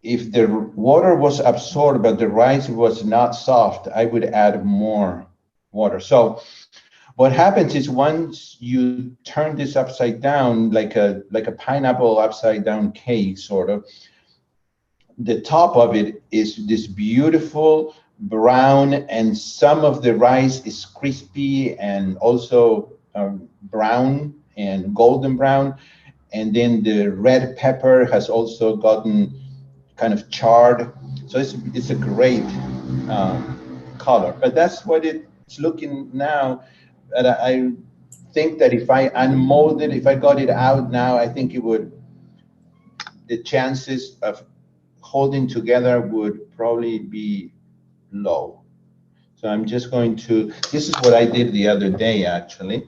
if the water was absorbed but the rice was not soft, I would add more water. So what happens is once you turn this upside down, like a pineapple upside down cake, sort of, the top of it is this beautiful brown, and some of the rice is crispy and also brown and golden brown. And then the red pepper has also gotten kind of charred. So it's a great color. But that's what it's looking now. And I think that if I unmold it, if I got it out now, I think the chances of holding together would probably be low. So I'm just going to, this is what I did the other day, actually.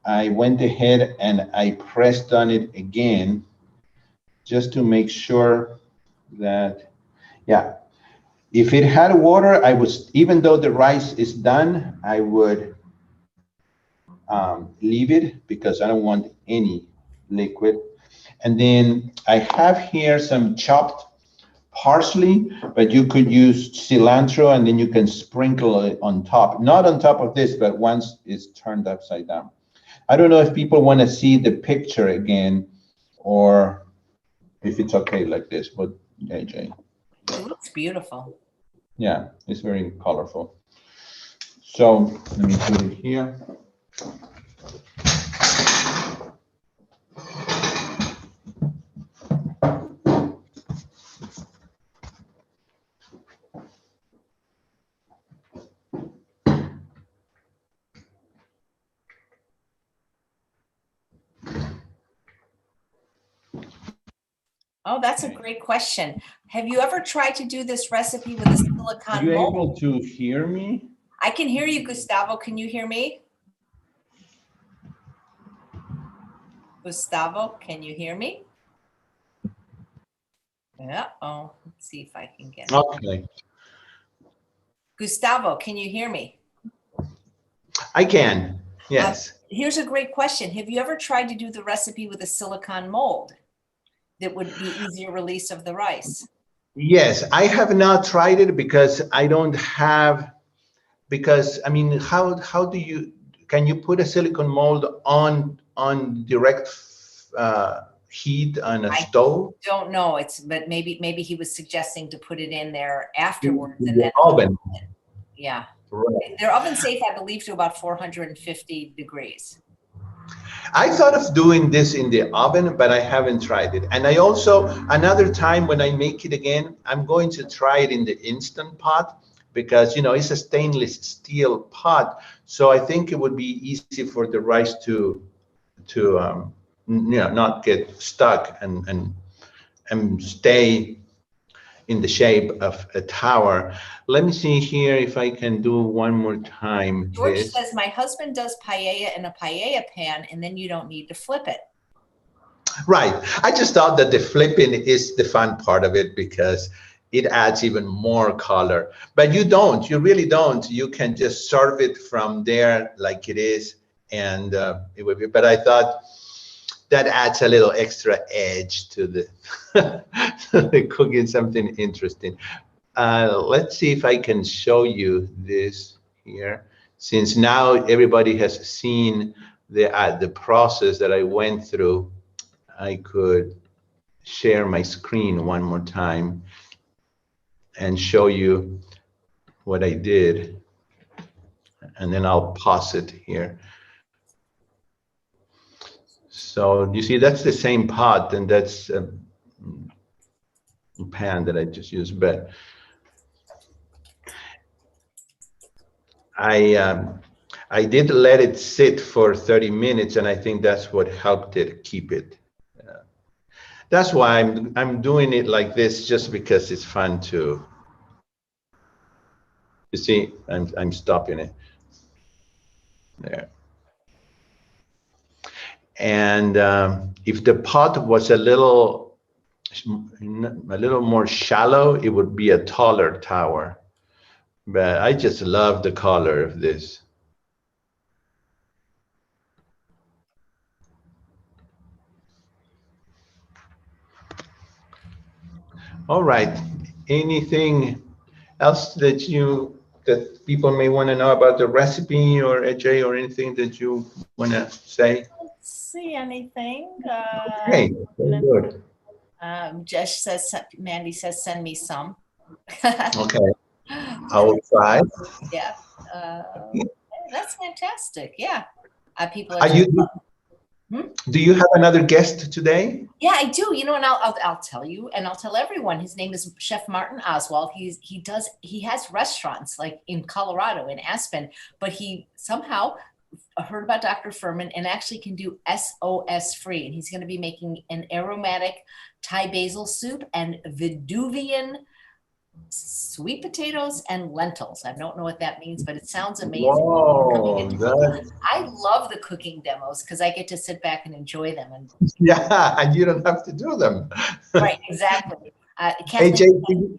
I went ahead and I pressed on it again just to make sure that, yeah, if it had water, even though the rice is done, I would leave it because I don't want any liquid. And then I have here some chopped parsley, but you could use cilantro and then you can sprinkle it on top. Not on top of this, but once it's turned upside down. I don't know if people want to see the picture again or if it's okay like this, but AJ. It looks beautiful. Yeah, it's very colorful. So let me put it here. Oh, that's a great question. Have you ever tried to do this recipe with a silicone Are you mold? able to hear me? I can hear you, Gustavo. Can you hear me? Gustavo, can you hear me? Yeah. Oh, let's see if I can get it. Okay. Gustavo, can you hear me? I can, yes. Here's a great question. Have you ever tried to do the recipe with a silicone mold that would be easier release of the rice? Yes, I have not tried it because I don't have, because I mean, how do you, can you put a silicone mold on direct heat on a stove? Don't know. But maybe he was suggesting to put it in there afterwards. In And the then oven. Yeah. Right. They're oven safe, I believe, to about 450 degrees. I thought of doing this in the oven, but I haven't tried it. And I also, another time when I make it again, I'm going to try it in the Instant Pot because, you know, it's a stainless steel pot. So I think it would be easy for the rice to not get stuck and stay in the shape of a tower. Let me see here if I can do one more time. George says, my husband does paella in a paella pan, and then you don't need to flip it. Right. I just thought that the flipping is the fun part of it because it adds even more color. But you really don't. You can just serve it from there like it is. And it would be, but I thought that adds a little extra edge to the cooking, something interesting. Let's see if I can show you this here. Since now everybody has seen the process that I went through, I could share my screen one more time and show you what I did. And then I'll pause it here. So you see, that's the same pot, and that's a pan that I just used, but I did let it sit for 30 minutes, and I think that's what helped it keep it. That's why I'm doing it like this, just because it's fun to. You see, I'm stopping it there. And if the pot was a little a little more shallow, it would be a taller tower. But I just love the color of this. All right. Anything else that people may want to know about the recipe, or AJ, or anything that you want to say? Let's see anything. Okay, very good. Josh says, Mandy says, send me some. Okay, I will try. Yeah, that's fantastic. Yeah, people are Are just. you? Hmm? Do you have another guest today? Yeah, I do. You know, and I'll tell you, and I'll tell everyone. His name is Chef Martin Oswald. He has restaurants like in Colorado, in Aspen, but he somehow heard about Dr. Furman and actually can do SOS free. And he's going to be making an aromatic Thai basil soup and Veduvian sweet potatoes and lentils. I don't know what that means, but it sounds amazing. Whoa, I love the cooking demos because I get to sit back and enjoy them. And yeah, and you don't have to do them. right, exactly. AJ,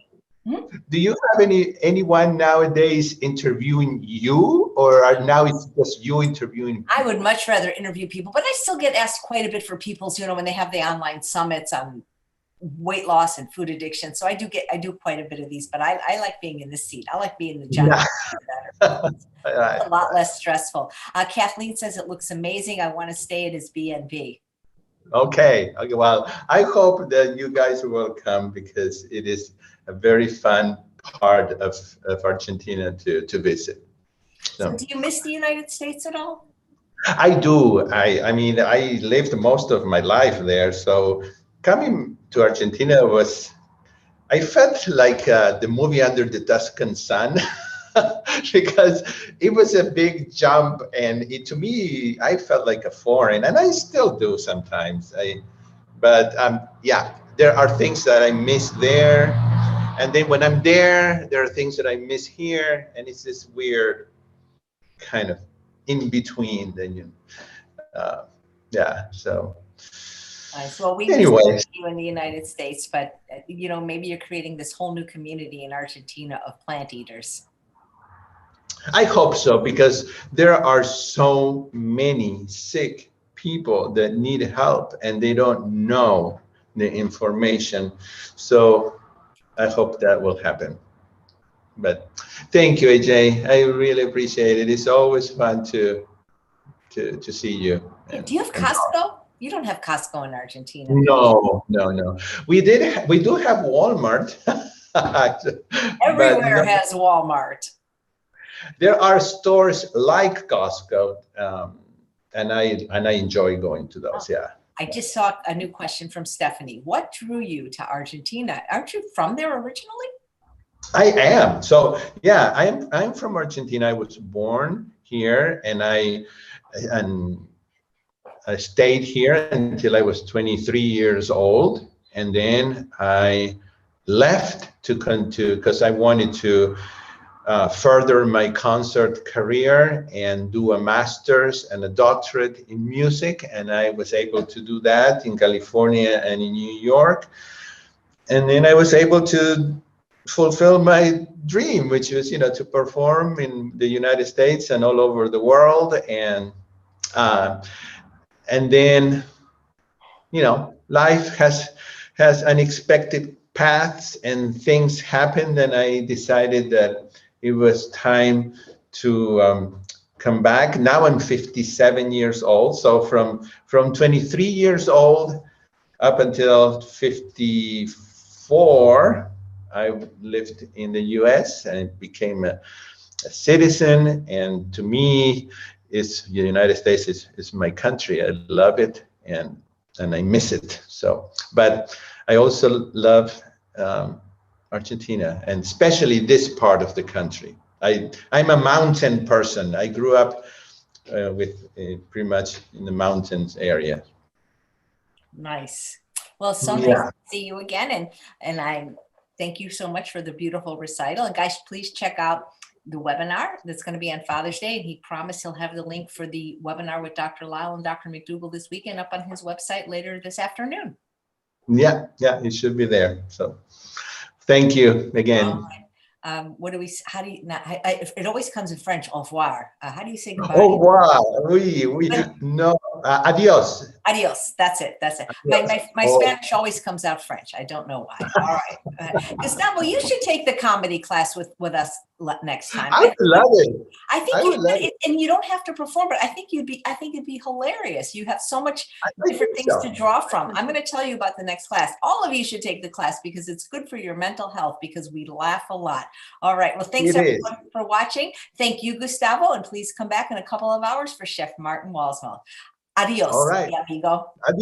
Hmm? do you have anyone nowadays interviewing you, or now it's just you interviewing people? I would much rather interview people, but I still get asked quite a bit for people's, when they have the online summits on weight loss and food addiction. So I do quite a bit of these, but I like being in the seat. I like being the judge. Yeah. It's a lot less stressful. Kathleen says it looks amazing. I want to stay at his B&B. Okay. Well, I hope that you guys will come, because it is a very fun part of Argentina to visit. So do you miss the United States at all? I do. I mean, I lived most of my life there. So coming to Argentina I felt like the movie Under the Tuscan Sun, because it was a big jump, and to me, I felt like a foreign, and I still do sometimes. But yeah, there are things that I miss there, and then when I'm there are things that I miss here, and it's this weird kind of in between. Then yeah. So. Nice. Well, we miss you in the United States, but maybe you're creating this whole new community in Argentina of plant eaters. I hope so, because there are so many sick people that need help and they don't know the information. So I hope that will happen. But thank you, AJ. I really appreciate it. It's always fun to see you. Do you have Costco? You don't have Costco in Argentina. No. We do have Walmart. Everywhere has Walmart. There are stores like Costco, and I enjoy going to those. Yeah. I just saw a new question from Stephanie. What drew you to Argentina? Aren't you from there originally? I am. So yeah, I'm from Argentina. I was born here, and I stayed here until I was 23 years old, and then I left because I wanted to further my concert career and do a master's and a doctorate in music, and I was able to do that in California and in New York. And then I was able to fulfill my dream, which was to perform in the United States and all over the world. And then life has unexpected paths and things happened, and I decided that it was time to come back. Now I'm 57 years old. So from 23 years old up until 54, I lived in the US and became a citizen. And to me, the United States is my country. I love it and I miss it. So, but I also love Argentina, and especially this part of the country. I'm a mountain person. I grew up pretty much in the mountains area. Nice. Well, so nice to see you again, and I thank you so much for the beautiful recital. And guys, please check out the webinar that's going to be on Father's Day. And he promised he'll have the link for the webinar with Dr. Lyle and Dr. McDougall this weekend up on his website later this afternoon. Yeah, yeah, it should be there. So thank you again. What do we? How do you? Not, it always comes in French. Au revoir. How do you say goodbye? Oh, wow. We no. Adios. Adios. That's it. That's it. My Oh. Spanish always comes out French. I don't know why. All right, Gustavo, you should take the comedy class with us next time. I would love it. I think I you would love could, and you don't have to perform, but I think it'd be hilarious. You have so much I different think things so. to draw from. I'm going to tell you about the next class. All of you should take the class because it's good for your mental health because we laugh a lot. All right. Well, thanks everyone for watching. Thank you, Gustavo, and please come back in a couple of hours for Chef Martin Walsmouth. Adios, All right. mi amigo. Adios.